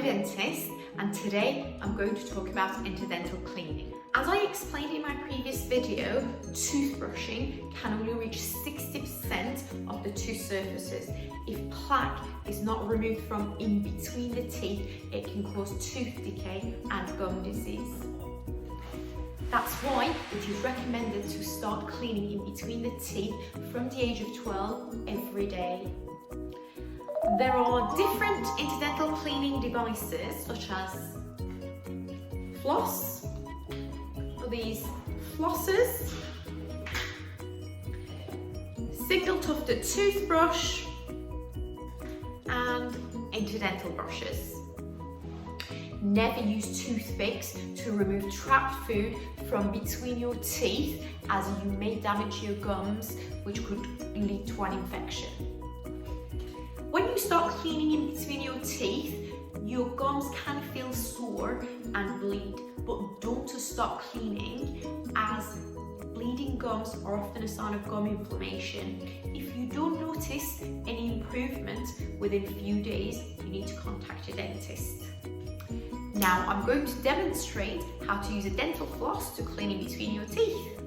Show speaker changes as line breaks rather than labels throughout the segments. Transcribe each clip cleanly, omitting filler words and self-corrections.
dentist, and today I'm going to talk about interdental cleaning. As I explained in my previous video, toothbrushing can only reach 60% of the tooth surfaces. If plaque is not removed from in between the teeth, it can cause tooth decay and gum disease. That's why it is recommended to start cleaning in between the teeth from the age of 12 every day. There are different interdental cleaning devices such as floss, these flossers, single tufted toothbrush, and interdental brushes. Never use toothpicks to remove trapped food from between your teeth, as you may damage your gums, which could lead to an infection. When you start cleaning in between your teeth, your gums can feel sore and bleed, but don't stop cleaning, as bleeding gums are often a sign of gum inflammation. If you don't notice any improvement within a few days, you need to contact your dentist. Now I'm going to demonstrate how to use a dental floss to clean in between your teeth.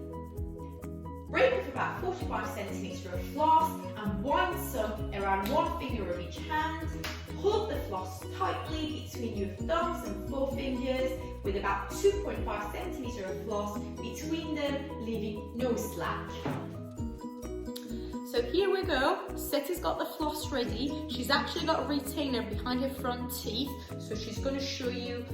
Break off about 45 centimeters of floss and wind some around one finger of each hand. Hold the floss tightly between your thumbs and forefingers with about 2.5 centimeters of floss between them, leaving no slack. So here we go. Seti's got the floss ready. She's actually got a retainer behind her front teeth, so she's going to show you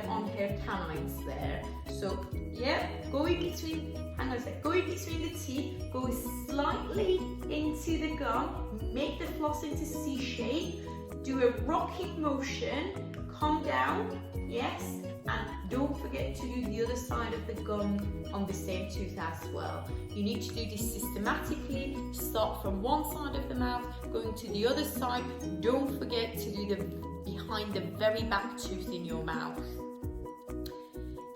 on her canines there. So yeah, go in between the teeth, go slightly into the gum, make the floss into C shape, do a rocking motion, calm down, yes, and don't forget to do the other side of the gum on the same tooth as well. You need to do this systematically. Start from one side of the mouth, going to the other side. Don't forget to do the behind the very back tooth in your mouth.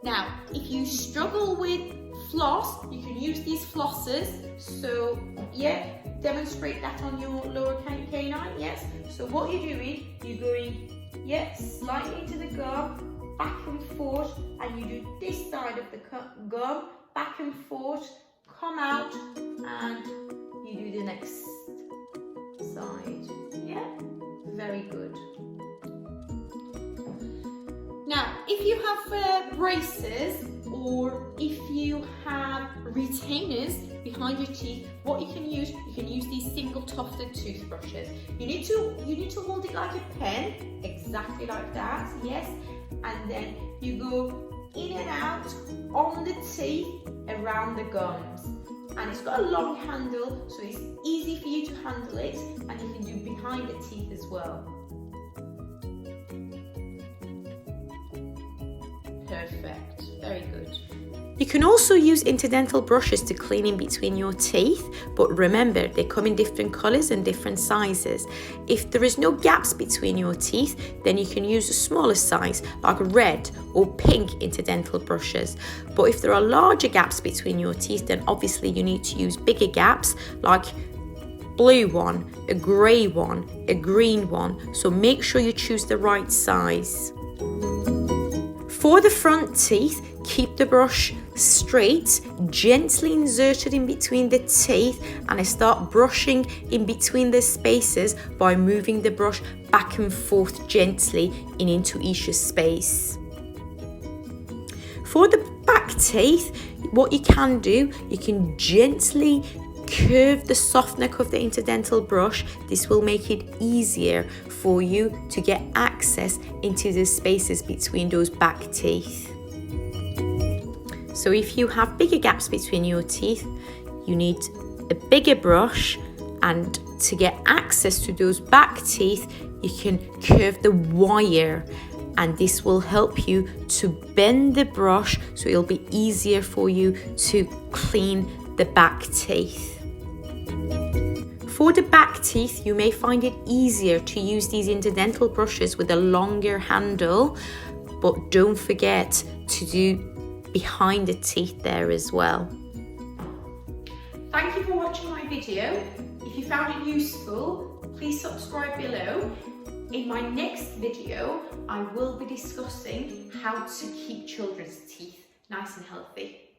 Now, if you struggle with floss, you can use these flossers. So yeah, demonstrate that on your lower canine, yes. So what you're doing, you're going, slightly into the gum, back and forth, and you do this side of the gum, back and forth, come out, and you do the next side. Yeah, very good. Now, if you have braces, or if you have retainers behind your teeth, what you can use these single tufted toothbrushes. You need to hold it like a pen, exactly like that, yes, and then you go in and out on the teeth around the gums. And it's got a long handle, so it's easy for you to handle it, and you can do behind the teeth as well. Perfect, very good. You can also use interdental brushes to clean in between your teeth, but remember, they come in different colours and different sizes. If there is no gaps between your teeth, then you can use a smaller size like red or pink interdental brushes. But if there are larger gaps between your teeth, then obviously you need to use bigger gaps like blue one, a grey one, a green one. So make sure you choose the right size. For the front teeth, keep the brush straight, gently inserted in between the teeth, and I start brushing in between the spaces by moving the brush back and forth gently into each space. For the back teeth, what you can do, you can gently curve the soft neck of the interdental brush. This will make it easier for you to get access into the spaces between those back teeth. So if you have bigger gaps between your teeth, you need a bigger brush, and to get access to those back teeth, you can curve the wire, and this will help you to bend the brush so it'll be easier for you to clean the back teeth. For the back teeth, you may find it easier to use these interdental brushes with a longer handle, but don't forget to do behind the teeth there as well. Thank you for watching my video. If you found it useful, please subscribe below. In my next video, I will be discussing how to keep children's teeth nice and healthy.